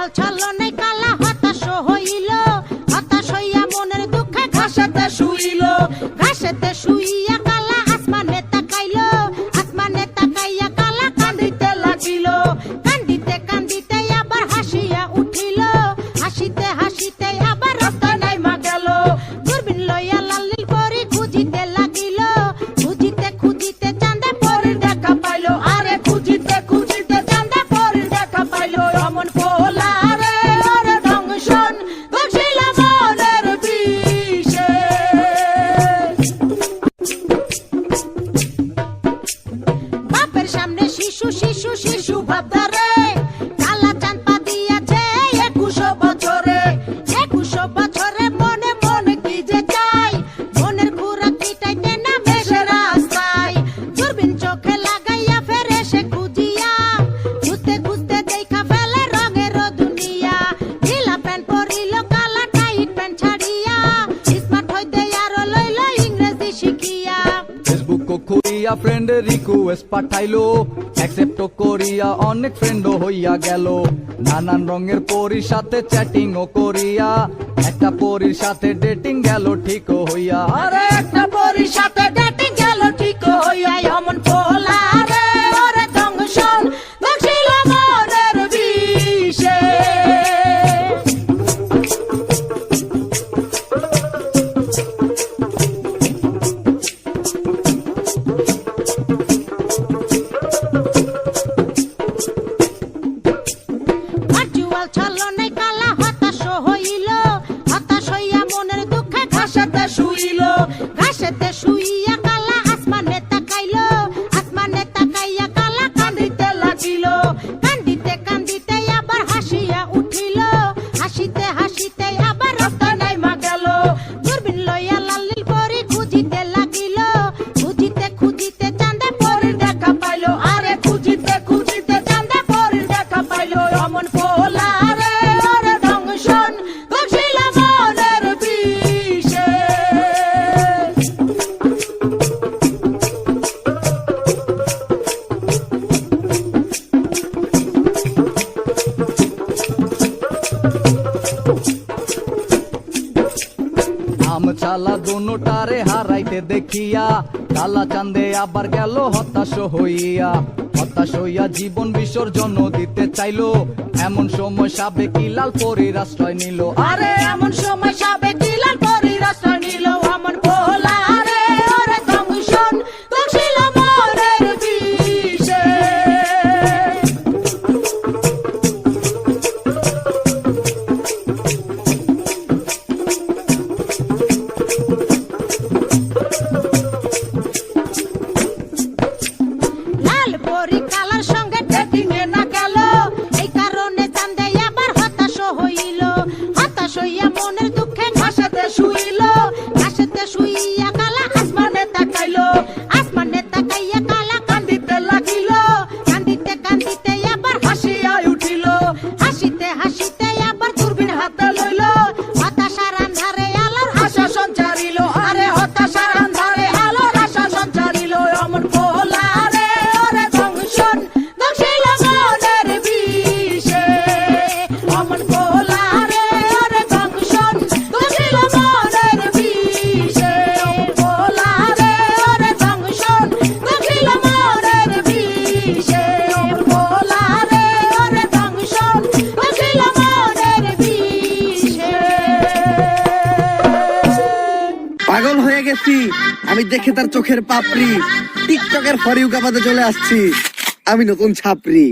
Virtual ছলনায় কালা হতাশ হইল, হতাশ হইয়া মনের দুঃখে ঘাসেতে শুইল, ঘাসেতে শুইয়া কালা আসমানে তাকাইল, আসমানে তাকাইয়া কালা কান্দিতে লাগিল, কান্দিতে কান্দিতে আবার হাসিয়া উঠিল, হাসিতে হাসিতে আবার রাস্তায় নাইমা গেল, দূরবীন লইয়া লাল নীল পরি খুঁজিতে লাগিল, খুঁজিতে খুঁজিতে চাঁদে পরির দেখা পাইল, আরে খুঁজিতে খুঁজিতে চাঁদে পরির দেখা পাইল, অমন পোলা রে ওরে ধ্বংসন বসিল মনের বিষে। বাপের সামনে শিশু শিশু শিশু ভাবদারে, কালা চাঁদ পা দিয়াছে 21 বছরে, 21 বছরে মনে মনে কি যে চাই, মনের খুরাক মিটাইতে না মেশে রাস্তায়, দূরবীন চোখে লাগাইয়া ফেরে সে খুঁজিয়া, খুঁজতে খুঁজতে দেখা ফেলে রঙের দুনিয়া, ঢিলা প্যান্ট পরিল কালা টাইট প্যান্ট ছাড়িয়া, স্মার্ট হইতে আরো লইল ইংরেজি শিখিয়া, ফেসবুক খুলিয়া ফ্রেন্ড রিকোয়েস্ট পাঠাইলো, অ্যাকসেপ্ট করিয়া অনেক ফ্রেন্ড হইয়া গেল, নানান রঙের পরির সাথে চ্যাটিং ও করিয়া, একটা পরির সাথে ডেটিং গেল ঠিক হইয়া, আরে একটা পরির সাথে ডেটিং গেল ঠিক হইয়া, অমন পোলা রে ওরে ধ্বংসন বসিল মনের বিষে। ভার্চুয়াল ছলনায় কালা হতাশ হইল, হতাশ হইয়া মনের দুঃখে ঘাসেতে শুইল, ঘাসেতে শুইয়া কালা আসমানে তাকাইল, আসমানে তাকাইয়া কালা কান্দিতে লাগিল, কান্দিতে কান্দিতে আবার হাসিয়া উঠিল, হাসিতে হাসিতে আবার রাস্তায় নাইমা গেল, দূরবীন লইয়া লাল নীল পরি খুঁজিতে লাগিল, খুঁজিতে খুঁজিতে চাঁদে পরির দেখা পাইল, আরে খুঁজিতে খুঁজিতে চাঁদে পরির দেখা পাইল, অমন পোলা রে ওরে ধ্বংসন বসিল মনের বিষে। আম চালা দোনোটারে হারাইতে দেখিয়া, কালা চাঁদে আবার গেল হতাশ হইয়া, হতাশ হইয়া জীবন বিসর্জন দিতে চাইলো, এমন সময় সাবেকি লাল পরির আশ্রয় নিল, আরে এমন সময় সাবেকি লাল পরির আশ্রয় নিল, অমন পোলা রে ওরে ধ্বংসন বসিল মনের বিষে। লাল পরি কালার সঙ্গে ডেটিং এ না গেল, এই কারণে চাঁদে আবার হতাশ হইল, হতাশ হইয়া মনের দুঃখে ঘাসেতে শুইল, ঘাসেতে শুইয়া কালা আসমানে তাকাইল, আসমানে তাকাইয়া কালা কান্দিতে লাগিল, কান্দিতে কান্দিতে আবার হাসিয়া উঠিল, হাসিতে হাসিতে আবার দূরবীন হাতে লইল, হতাশার আন্ধারে আলোর আশা সঞ্চারিল, আরে হতাশার আন্ধারে আলোর আশা সঞ্চারিল, অমন পোলা রে ওরে ধ্বংসন বসিল মনের বিষে, অমন পোলা রে ওরে ধ্বংসন বসিল মনের বিষে, পোলা রে ওরে ধ্বংসন বসিল মনের বিষে, পোলা রে ওরে ধ্বংসন বসিল মনের বিষে। পাগল হয়ে গেছি আমি দেখে তার চোখের পাপড়ি, টিকটকের ফর ইউ কাপাতে চলে আসছি আমি নতুন ছাপরি।